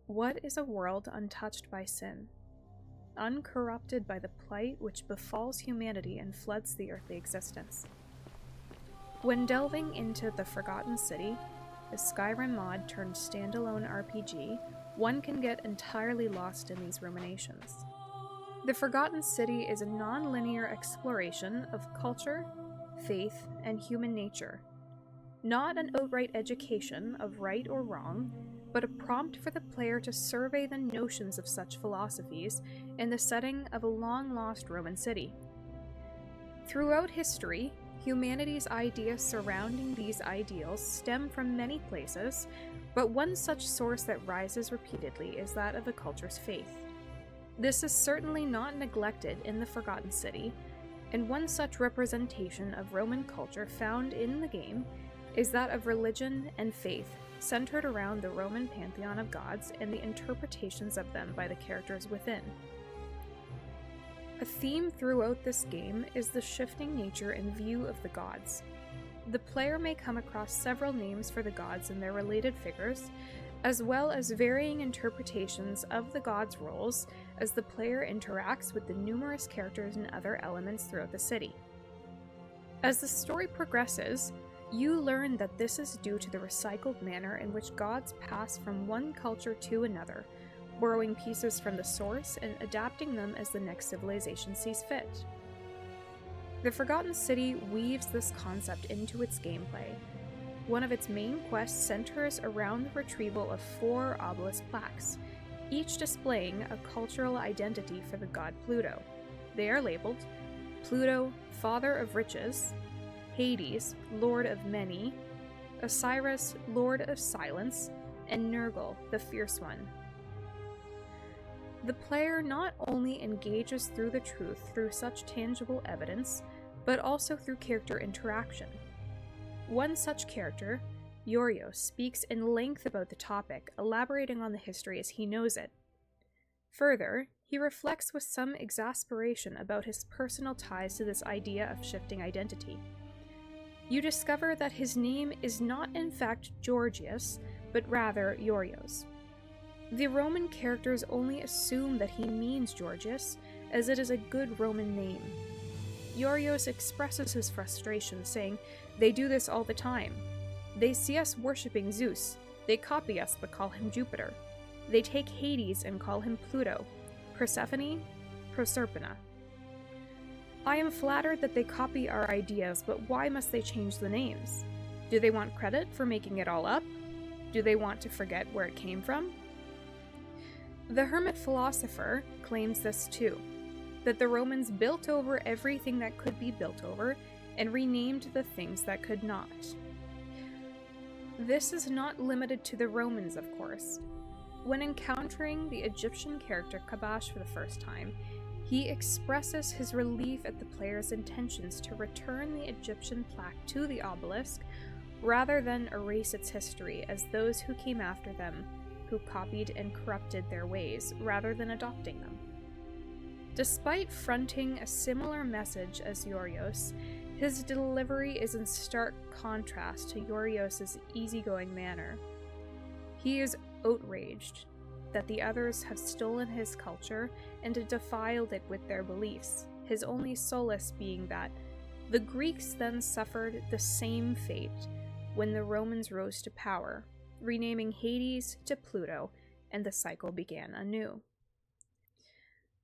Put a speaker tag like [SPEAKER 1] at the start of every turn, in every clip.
[SPEAKER 1] What is a world untouched by sin, uncorrupted by the plight which befalls humanity and floods the earthly existence? When delving into the Forgotten City, a Skyrim mod turned standalone RPG, one can get entirely lost in these ruminations. The Forgotten City is a non-linear exploration of culture, faith, and human nature. Not an outright education of right or wrong, but a prompt for the player to survey the notions of such philosophies in the setting of a long-lost Roman city. Throughout history, humanity's ideas surrounding these ideals stem from many places, but one such source that rises repeatedly is that of a culture's faith. This is certainly not neglected in the Forgotten City, and one such representation of Roman culture found in the game is that of religion and faith, centered around the Roman pantheon of gods and the interpretations of them by the characters within. A theme throughout this game is the shifting nature and view of the gods. The player may come across several names for the gods and their related figures, as well as varying interpretations of the gods' roles as the player interacts with the numerous characters and other elements throughout the city. As the story progresses, you learn that this is due to the recycled manner in which gods pass from one culture to another, borrowing pieces from the source and adapting them as the next civilization sees fit. The Forgotten City weaves this concept into its gameplay. One of its main quests centers around the retrieval of 4 obelisk plaques, each displaying a cultural identity for the god Pluto. They are labeled Pluto, Father of Riches, Hades, Lord of Many, Osiris, Lord of Silence, and Nergal, the Fierce One. The player not only engages through the truth through such tangible evidence, but also through character interaction. One such character, Yorios, speaks in length about the topic, elaborating on the history as he knows it. Further, he reflects with some exasperation about his personal ties to this idea of shifting identity. You discover that his name is not in fact Georgius, but rather Yorios. The Roman characters only assume that he means Georgius, as it is a good Roman name. Yorios expresses his frustration, saying, "They do this all the time. They see us worshipping Zeus. They copy us but call him Jupiter. They take Hades and call him Pluto. Persephone, Proserpina. I am flattered that they copy our ideas, but why must they change the names? Do they want credit for making it all up? Do they want to forget where it came from?" The hermit philosopher claims this too, that the Romans built over everything that could be built over and renamed the things that could not. This is not limited to the Romans, of course. When encountering the Egyptian character Kabash for the first time, he expresses his relief at the player's intentions to return the Egyptian plaque to the obelisk rather than erase its history as those who came after them, who copied and corrupted their ways rather than adopting them. Despite fronting a similar message as Yorios, his delivery is in stark contrast to Yorios' easygoing manner. He is outraged that the others have stolen his culture and defiled it with their beliefs, his only solace being that the Greeks then suffered the same fate when the Romans rose to power, renaming Hades to Pluto, and the cycle began anew.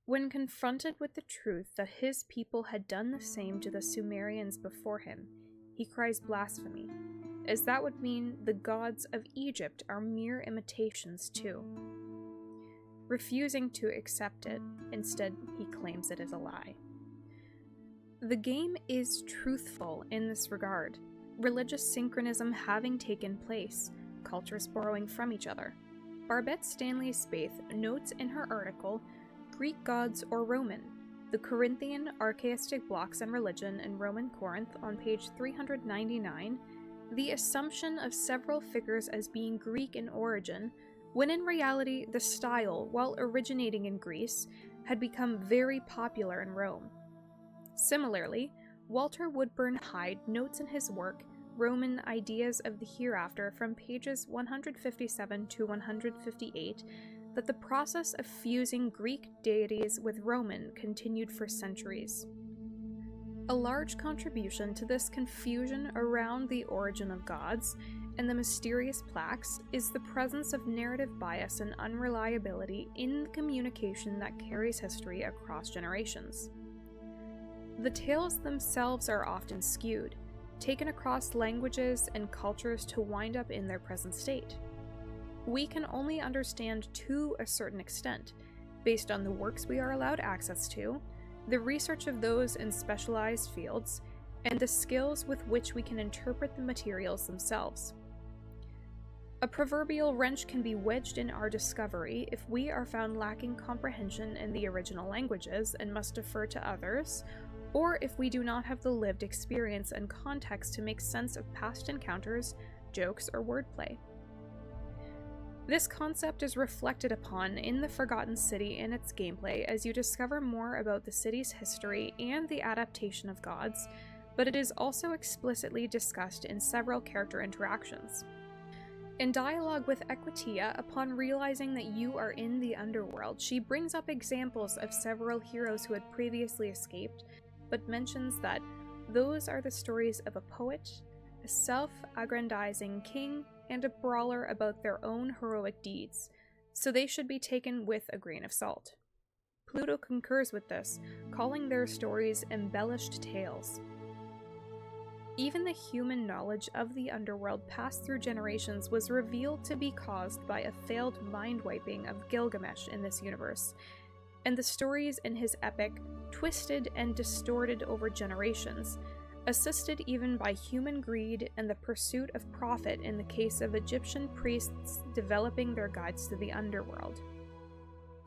[SPEAKER 1] When confronted with the truth that his people had done the same to the Sumerians before him, he cries blasphemy, as that would mean the gods of Egypt are mere imitations too. Refusing to accept it, instead he claims it is a lie. The game is truthful in this regard, religious synchronism having taken place, cultures borrowing from each other. Barbette Stanley Spaeth notes in her article, Greek Gods or Roman, the Corinthian Archaistic Blocks and Religion in Roman Corinth on page 399, the assumption of several figures as being Greek in origin, when in reality the style, while originating in Greece, had become very popular in Rome. Similarly, Walter Woodburn Hyde notes in his work Roman ideas of the hereafter from pages 157 to 158 that the process of fusing Greek deities with Roman continued for centuries. A large contribution to this confusion around the origin of gods and the mysterious plaques is the presence of narrative bias and unreliability in the communication that carries history across generations. The tales themselves are often skewed, taken across languages and cultures to wind up in their present state. We can only understand to a certain extent, based on the works we are allowed access to, the research of those in specialized fields, and the skills with which we can interpret the materials themselves. A proverbial wrench can be wedged in our discovery if we are found lacking comprehension in the original languages and must defer to others, or if we do not have the lived experience and context to make sense of past encounters, jokes, or wordplay. This concept is reflected upon in The Forgotten City and its gameplay as you discover more about the city's history and the adaptation of gods, but it is also explicitly discussed in several character interactions. In dialogue with Equitia, upon realizing that you are in the underworld, she brings up examples of several heroes who had previously escaped, but mentions that those are the stories of a poet, a self-aggrandizing king, and a brawler about their own heroic deeds, so they should be taken with a grain of salt. Pluto concurs with this, calling their stories embellished tales. Even the human knowledge of the underworld passed through generations was revealed to be caused by a failed mind-wiping of Gilgamesh in this universe, and the stories in his epic twisted and distorted over generations, assisted even by human greed and the pursuit of profit in the case of Egyptian priests developing their guides to the underworld.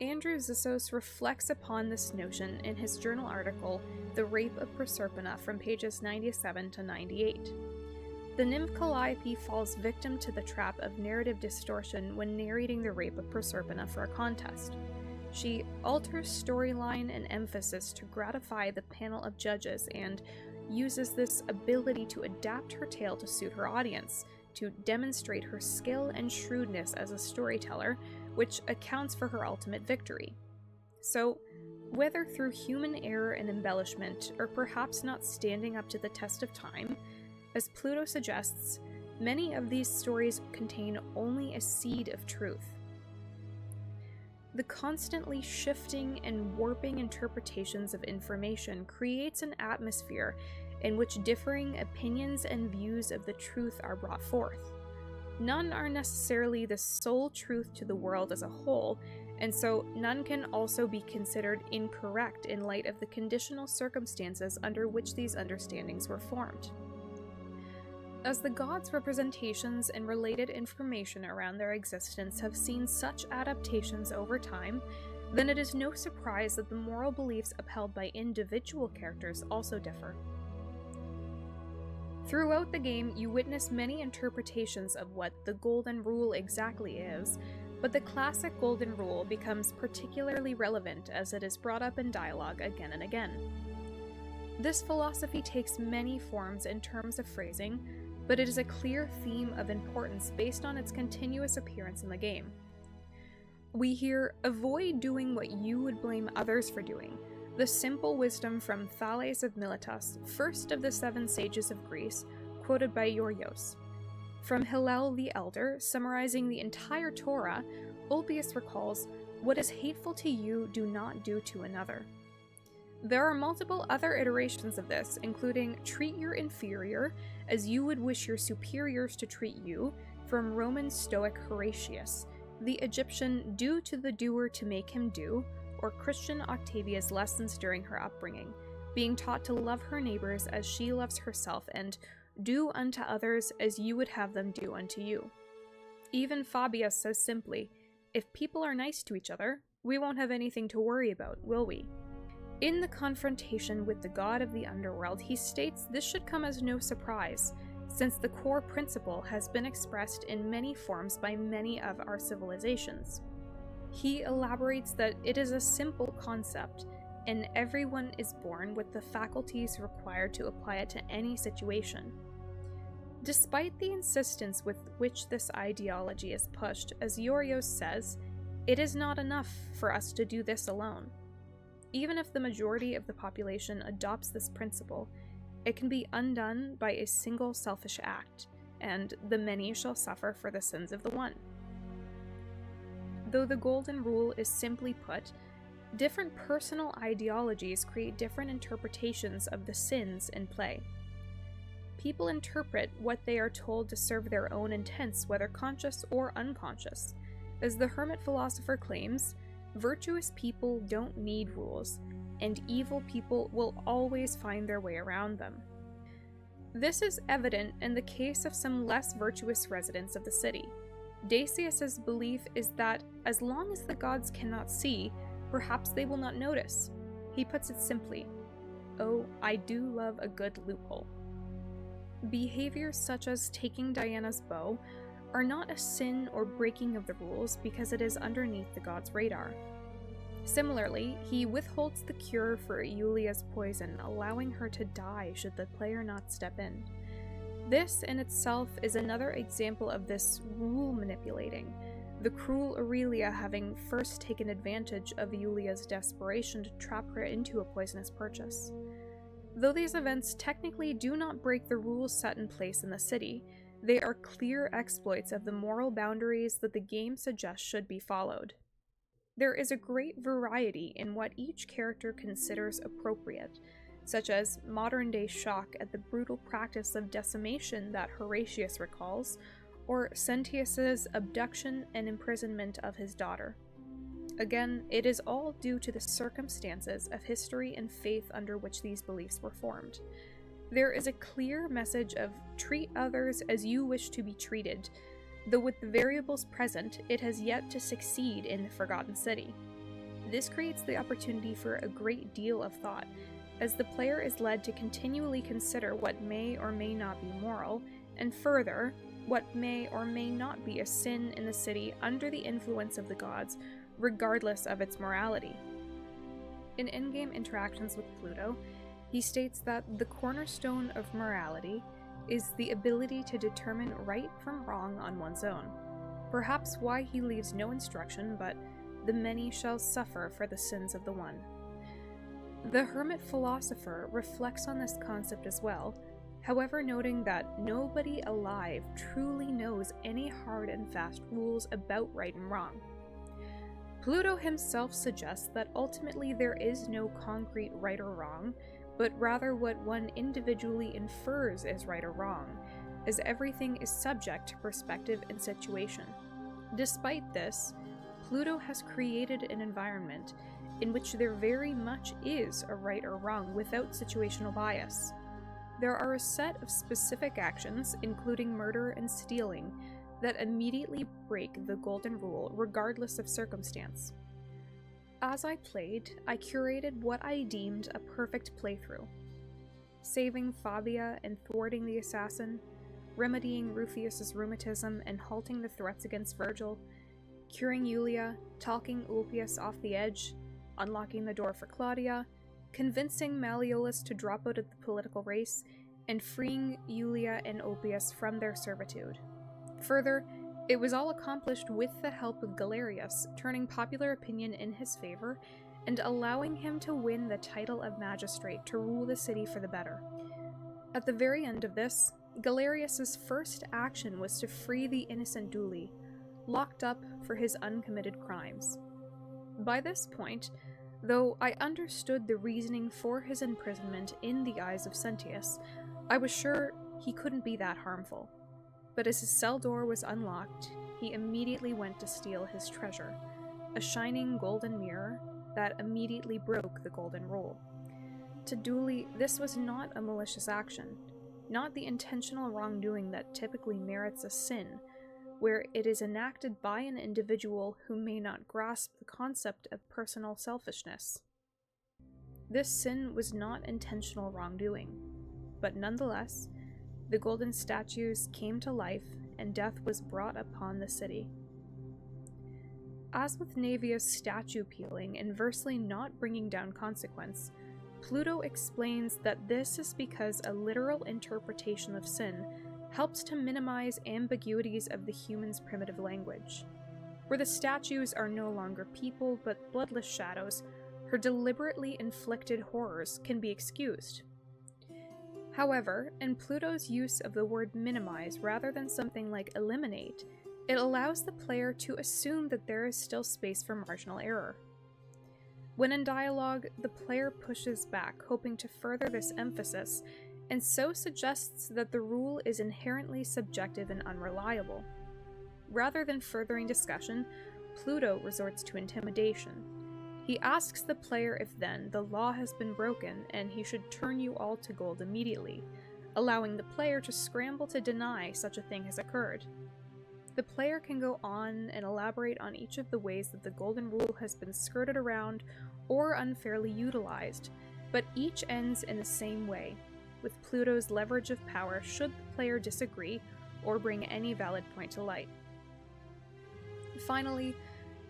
[SPEAKER 1] Andrew Zissos reflects upon this notion in his journal article, The Rape of Proserpina, from pages 97 to 98. The nymph Calliope falls victim to the trap of narrative distortion when narrating the rape of Proserpina for a contest. She alters storyline and emphasis to gratify the panel of judges and uses this ability to adapt her tale to suit her audience, to demonstrate her skill and shrewdness as a storyteller, which accounts for her ultimate victory. So, whether through human error and embellishment, or perhaps not standing up to the test of time, as Pluto suggests, many of these stories contain only a seed of truth. The constantly shifting and warping interpretations of information creates an atmosphere in which differing opinions and views of the truth are brought forth. None are necessarily the sole truth to the world as a whole, and so none can also be considered incorrect in light of the conditional circumstances under which these understandings were formed. As the gods' representations and related information around their existence have seen such adaptations over time, then it is no surprise that the moral beliefs upheld by individual characters also differ. Throughout the game, you witness many interpretations of what the Golden Rule exactly is, but the classic Golden Rule becomes particularly relevant as it is brought up in dialogue again and again. This philosophy takes many forms in terms of phrasing, but it is a clear theme of importance based on its continuous appearance in the game. We hear, "Avoid doing what you would blame others for doing," the simple wisdom from Thales of Miletus, first of the 7 sages of Greece, quoted by Yorgos. From Hillel the Elder, summarizing the entire Torah, Ulpius recalls, "What is hateful to you, do not do to another." There are multiple other iterations of this, including "treat your inferior as you would wish your superiors to treat you," from Roman Stoic Horatius, the Egyptian "do to the doer to make him do," or Christian Octavia's lessons during her upbringing, being taught to love her neighbors as she loves herself and "do unto others as you would have them do unto you." Even Fabius says simply, "If people are nice to each other, we won't have anything to worry about, will we?" In the confrontation with the god of the underworld, he states this should come as no surprise, since the core principle has been expressed in many forms by many of our civilizations. He elaborates that it is a simple concept, and everyone is born with the faculties required to apply it to any situation. Despite the insistence with which this ideology is pushed, as Yorios says, it is not enough for us to do this alone. Even if the majority of the population adopts this principle, it can be undone by a single selfish act, and the many shall suffer for the sins of the one. Though the golden rule is simply put, different personal ideologies create different interpretations of the sins in play. People interpret what they are told to serve their own intents, whether conscious or unconscious. As the hermit philosopher claims, virtuous people don't need rules, and evil people will always find their way around them. This is evident in the case of some less virtuous residents of the city. Decius's belief is that as long as the gods cannot see, perhaps they will not notice. He puts it simply, "Oh, I do love a good loophole." Behaviors such as taking Diana's bow are not a sin or breaking of the rules because it is underneath the god's radar. Similarly, he withholds the cure for Iulia's poison, allowing her to die should the player not step in. This in itself is another example of this rule manipulating, the cruel Aurelia having first taken advantage of Iulia's desperation to trap her into a poisonous purchase. Though these events technically do not break the rules set in place in the city, they are clear exploits of the moral boundaries that the game suggests should be followed. There is a great variety in what each character considers appropriate, such as modern-day shock at the brutal practice of decimation that Horatius recalls, or Sentius's abduction and imprisonment of his daughter. Again, it is all due to the circumstances of history and faith under which these beliefs were formed. There is a clear message of treat others as you wish to be treated, though with the variables present, it has yet to succeed in the Forgotten City. This creates the opportunity for a great deal of thought, as the player is led to continually consider what may or may not be moral, and further, what may or may not be a sin in the city under the influence of the gods, regardless of its morality. In in-game interactions with Pluto, he states that the cornerstone of morality is the ability to determine right from wrong on one's own. Perhaps why he leaves no instruction, but the many shall suffer for the sins of the one. The hermit philosopher reflects on this concept as well, however noting that nobody alive truly knows any hard and fast rules about right and wrong. Pluto himself suggests that ultimately there is no concrete right or wrong, but rather what one individually infers is right or wrong, as everything is subject to perspective and situation. Despite this, Pluto has created an environment in which there very much is a right or wrong without situational bias. There are a set of specific actions, including murder and stealing, that immediately break the golden rule regardless of circumstance. As I played, I curated what I deemed a perfect playthrough. Saving Fabia and thwarting the assassin, remedying Rufius's rheumatism and halting the threats against Virgil, curing Iulia, talking Ulpius off the edge, unlocking the door for Claudia, convincing Malleolus to drop out of the political race, and freeing Iulia and Ulpius from their servitude. Further, it was all accomplished with the help of Galerius, turning popular opinion in his favor and allowing him to win the title of magistrate to rule the city for the better. At the very end of this, Galerius's first action was to free the innocent Duli, locked up for his uncommitted crimes. By this point, though I understood the reasoning for his imprisonment in the eyes of Sentius, I was sure he couldn't be that harmful. But as his cell door was unlocked, he immediately went to steal his treasure, a shining golden mirror that immediately broke the golden rule. To Duli, this was not a malicious action, not the intentional wrongdoing that typically merits a sin, where it is enacted by an individual who may not grasp the concept of personal selfishness. This sin was not intentional wrongdoing, but nonetheless, the golden statues came to life and death was brought upon the city. As with Navia's statue peeling inversely not bringing down consequence, Pluto explains that this is because a literal interpretation of sin helps to minimize ambiguities of the human's primitive language. Where the statues are no longer people but bloodless shadows, her deliberately inflicted horrors can be excused. However, in Pluto's use of the word minimize rather than something like eliminate, it allows the player to assume that there is still space for marginal error. When in dialogue, the player pushes back, hoping to further this emphasis, and so suggests that the rule is inherently subjective and unreliable. Rather than furthering discussion, Pluto resorts to intimidation. He asks the player if then the law has been broken and he should turn you all to gold immediately, allowing the player to scramble to deny such a thing has occurred. The player can go on and elaborate on each of the ways that the golden rule has been skirted around or unfairly utilized, but each ends in the same way, with Pluto's leverage of power should the player disagree or bring any valid point to light. Finally,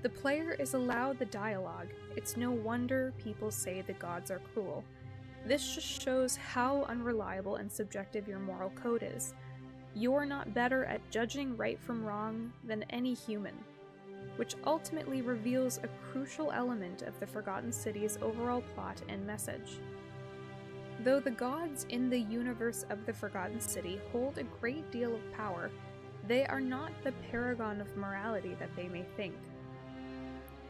[SPEAKER 1] the player is allowed the dialogue. It's no wonder people say the gods are cruel. This just shows how unreliable and subjective your moral code is. You're not better at judging right from wrong than any human, which ultimately reveals a crucial element of the Forgotten City's overall plot and message. Though the gods in the universe of the Forgotten City hold a great deal of power, they are not the paragon of morality that they may think.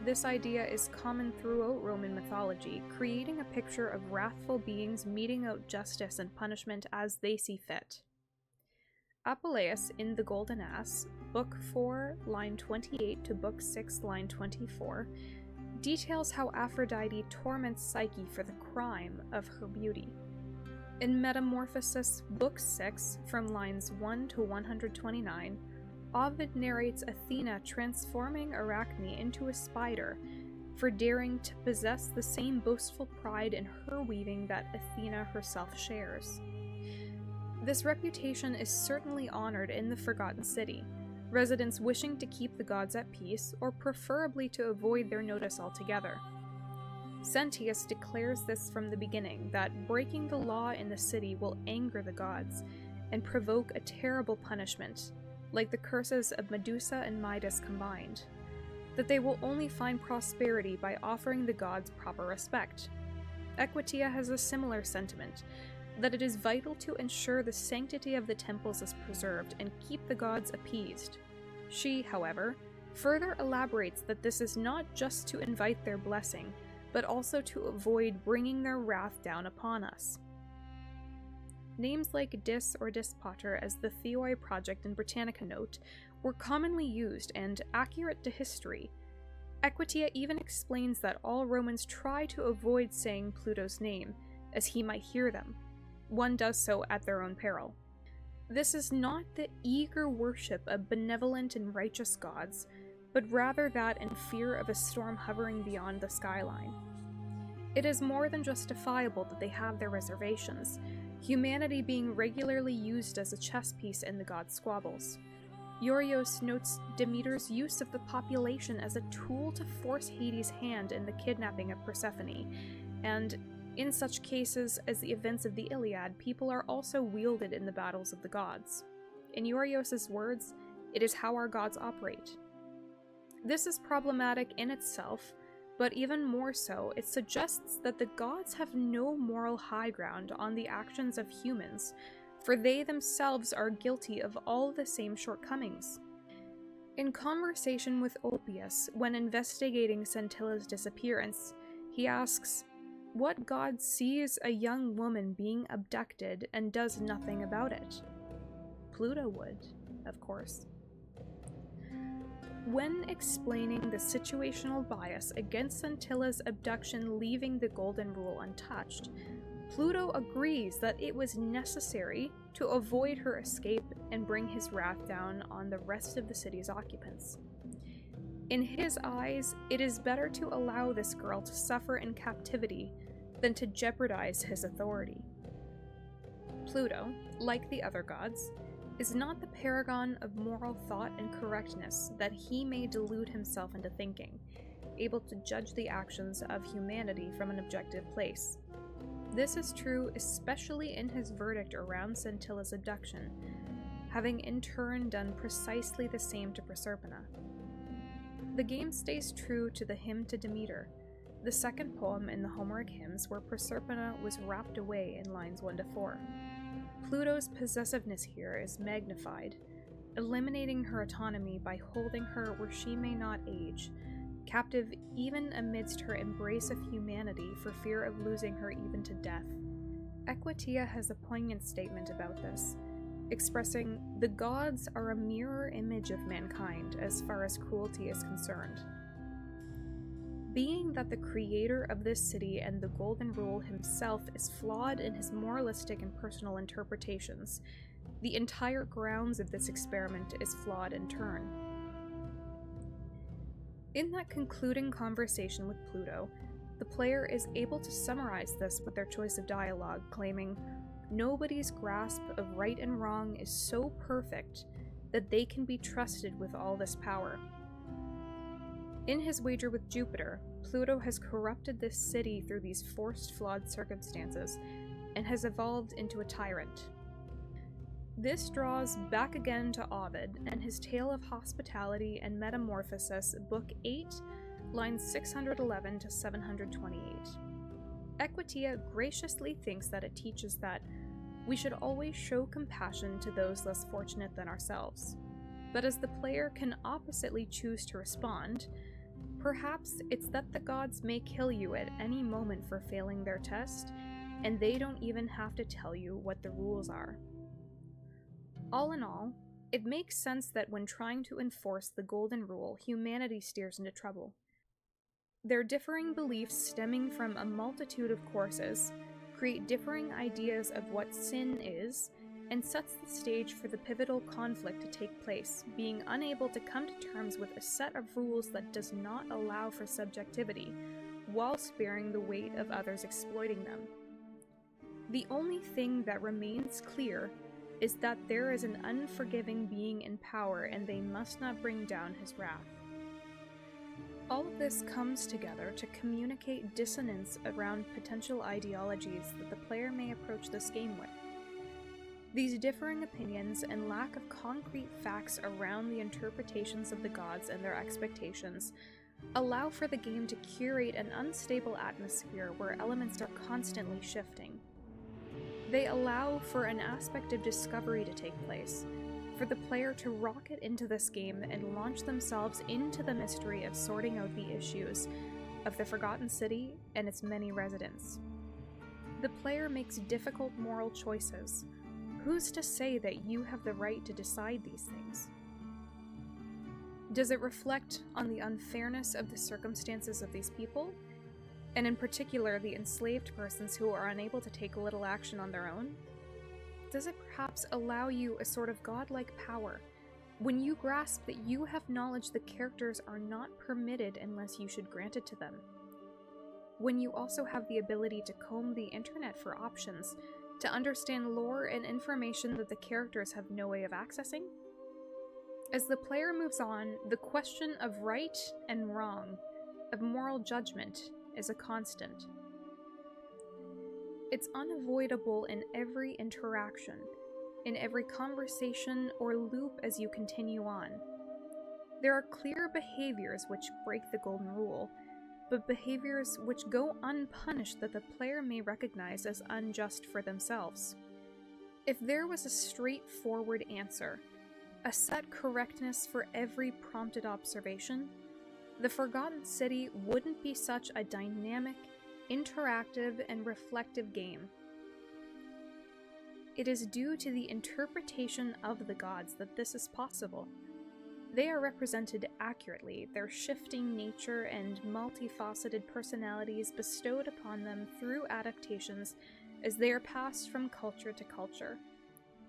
[SPEAKER 1] This idea is common throughout Roman mythology, creating a picture of wrathful beings meting out justice and punishment as they see fit. Apuleius in The Golden Ass, Book 4, line 28 to Book 6, line 24, details how Aphrodite torments Psyche for the crime of her beauty. In Metamorphosis, Book 6, from lines 1 to 129, Ovid narrates Athena transforming Arachne into a spider for daring to possess the same boastful pride in her weaving that Athena herself shares. This reputation is certainly honored in the Forgotten City, residents wishing to keep the gods at peace or preferably to avoid their notice altogether. Sentius declares this from the beginning, that breaking the law in the city will anger the gods and provoke a terrible punishment, like the curses of Medusa and Midas combined, that they will only find prosperity by offering the gods proper respect. Equitia has a similar sentiment, that it is vital to ensure the sanctity of the temples is preserved and keep the gods appeased. She, however, further elaborates that this is not just to invite their blessing, but also to avoid bringing their wrath down upon us. Names like Dis or Dispater, as the Theoi project in Britannica note, were commonly used and accurate to history. Equitia even explains that all Romans try to avoid saying Pluto's name, as he might hear them. One does so at their own peril. This is not the eager worship of benevolent and righteous gods, but rather that in fear of a storm hovering beyond the skyline. It is more than justifiable that they have their reservations, humanity being regularly used as a chess piece in the gods' squabbles. Eurios notes Demeter's use of the population as a tool to force Hades' hand in the kidnapping of Persephone, and in such cases as the events of the Iliad, people are also wielded in the battles of the gods. In Eurios' words, it is how our gods operate. This is problematic in itself, but even more so, it suggests that the gods have no moral high ground on the actions of humans, for they themselves are guilty of all the same shortcomings. In conversation with Ulpius, when investigating Scintilla's disappearance, he asks, what god sees a young woman being abducted and does nothing about it? Pluto would, of course. When explaining the situational bias against Scintilla's abduction leaving the Golden Rule untouched, Pluto agrees that it was necessary to avoid her escape and bring his wrath down on the rest of the city's occupants. In his eyes, it is better to allow this girl to suffer in captivity than to jeopardize his authority. Pluto, like the other gods, is not the paragon of moral thought and correctness that he may delude himself into thinking, able to judge the actions of humanity from an objective place. This is true especially in his verdict around Scintilla's abduction. having in turn done precisely the same to Proserpina. The game stays true to the hymn to Demeter, the second poem in the Homeric hymns where Proserpina was wrapped away in lines 1 to 4. Pluto's possessiveness here is magnified, eliminating her autonomy by holding her where she may not age, captive even amidst her embrace of humanity for fear of losing her even to death. Equitia has a poignant statement about this, expressing, "The gods are a mirror image of mankind as far as cruelty is concerned." Being that the creator of this city and the Golden Rule himself is flawed in his moralistic and personal interpretations, the entire grounds of this experiment is flawed in turn. In that concluding conversation with Pluto, the player is able to summarize this with their choice of dialogue, claiming, "Nobody's grasp of right and wrong is so perfect that they can be trusted with all this power." In his wager with Jupiter, Pluto has corrupted this city through these forced, flawed circumstances, and has evolved into a tyrant. This draws back again to Ovid and his Tale of Hospitality and Metamorphosis, Book 8, lines 611 to 728. Equitia graciously thinks that it teaches that we should always show compassion to those less fortunate than ourselves. But as the player can oppositely choose to respond, perhaps it's that the gods may kill you at any moment for failing their test, and they don't even have to tell you what the rules are. All in all, it makes sense that when trying to enforce the Golden Rule, humanity steers into trouble. Their differing beliefs stemming from a multitude of courses create differing ideas of what sin is, and sets the stage for the pivotal conflict to take place, being unable to come to terms with a set of rules that does not allow for subjectivity, while sparing the weight of others exploiting them. The only thing that remains clear is that there is an unforgiving being in power and they must not bring down his wrath. All of this comes together to communicate dissonance around potential ideologies that the player may approach this game with. These differing opinions and lack of concrete facts around the interpretations of the gods and their expectations allow for the game to curate an unstable atmosphere where elements are constantly shifting. They allow for an aspect of discovery to take place, for the player to rocket into this game and launch themselves into the mystery of sorting out the issues of the Forgotten City and its many residents. The player makes difficult moral choices. Who's to say that you have the right to decide these things? Does it reflect on the unfairness of the circumstances of these people, and in particular the enslaved persons who are unable to take little action on their own? Does it perhaps allow you a sort of godlike power, when you grasp that you have knowledge the characters are not permitted unless you should grant it to them? When you also have the ability to comb the internet for options, to understand lore and information that the characters have no way of accessing? As the player moves on, the question of right and wrong, of moral judgment, is a constant. It's unavoidable in every interaction, in every conversation or loop as you continue on. There are clear behaviors which break the Golden Rule, but behaviors which go unpunished that the player may recognize as unjust for themselves. If there was a straightforward answer, a set correctness for every prompted observation, the Forgotten City wouldn't be such a dynamic, interactive, and reflective game. It is due to the interpretation of the gods that this is possible. They are represented accurately, their shifting nature and multifaceted personalities bestowed upon them through adaptations as they are passed from culture to culture.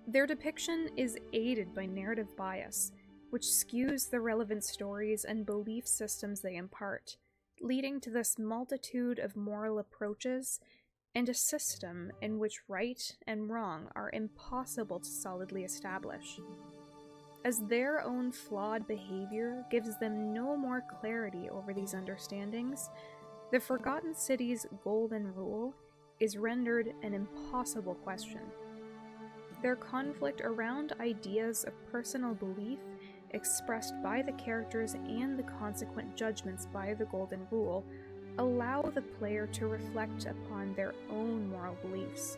[SPEAKER 1] Their depiction is aided by narrative bias, which skews the relevant stories and belief systems they impart, leading to this multitude of moral approaches and a system in which right and wrong are impossible to solidly establish. As their own flawed behavior gives them no more clarity over these understandings, the Forgotten City's Golden Rule is rendered an impossible question. Their conflict around ideas of personal belief expressed by the characters and the consequent judgments by the Golden Rule allow the player to reflect upon their own moral beliefs.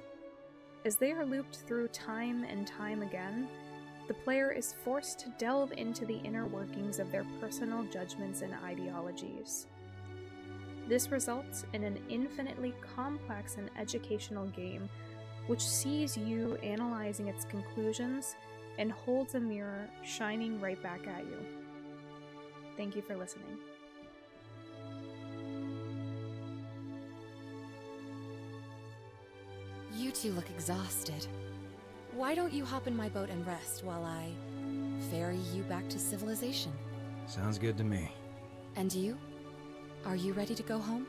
[SPEAKER 1] As they are looped through time and time again, the player is forced to delve into the inner workings of their personal judgments and ideologies. This results in an infinitely complex and educational game which sees you analyzing its conclusions and holds a mirror shining right back at you. Thank you for listening.
[SPEAKER 2] You two look exhausted. Why don't you hop in my boat and rest while I ferry you back to civilization?
[SPEAKER 3] Sounds good to me.
[SPEAKER 2] And you? Are you ready to go home?